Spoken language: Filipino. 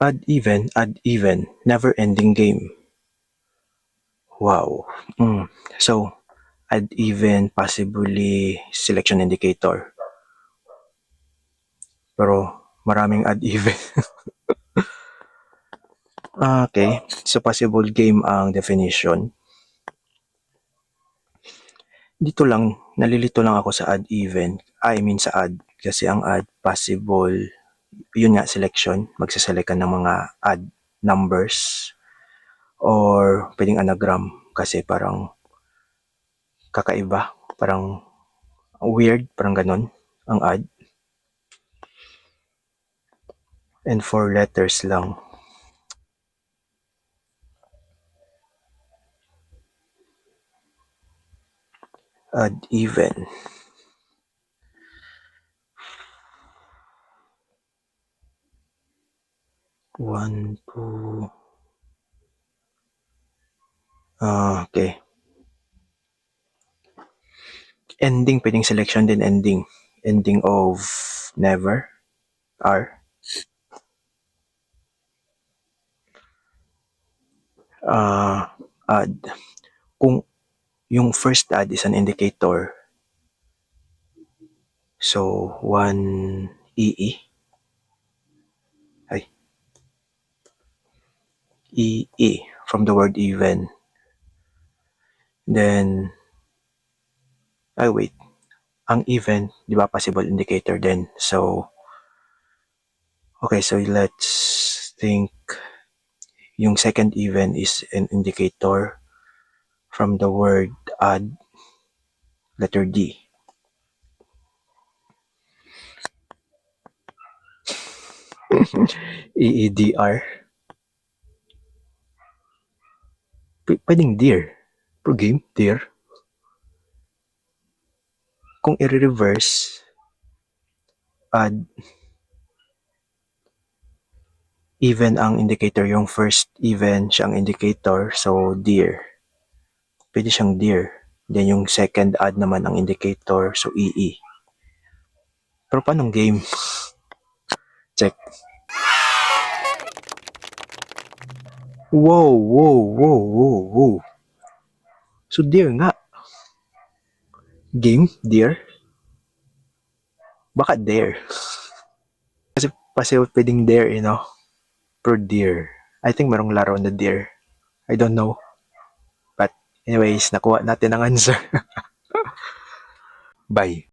Add even, never-ending game. Wow. So, add even, possibly selection indicator. Pero maraming add even. Okay, so possible game ang definition. Dito lang, nalilito lang ako sa add even. I mean sa add. Kasi ang add possible, yun nga, selection. Magsaselect ka ng mga add numbers or pwedeng anagram kasi parang kakaiba, parang weird, parang ganun ang add. And 4 letters lang. Add even. One, two. Okay. Ending, pwedeng selection din ending. Ending of never, R. Add. Kung yung first add is an indicator, so 1 EE. Ay. EE from the word even. Then, wait. Ang even, di ba, possible indicator din. So, okay, so let's think yung second even is an indicator from the word add, letter D. EEDR. Pwedeng dear. Pro game, dear. Kung i-reverse, add even ang indicator, yung first even siya ang indicator, so dear. Pwede siyang dear. Then yung second add naman ang indicator, so EE. Pero paanong game? Check. Wow. So dear nga. Game, dear. Baka dare. Kasi pwedeng dare, Pro dear. I think merong laro na dear. I don't know. But anyways, nakuha natin ang answer. Bye.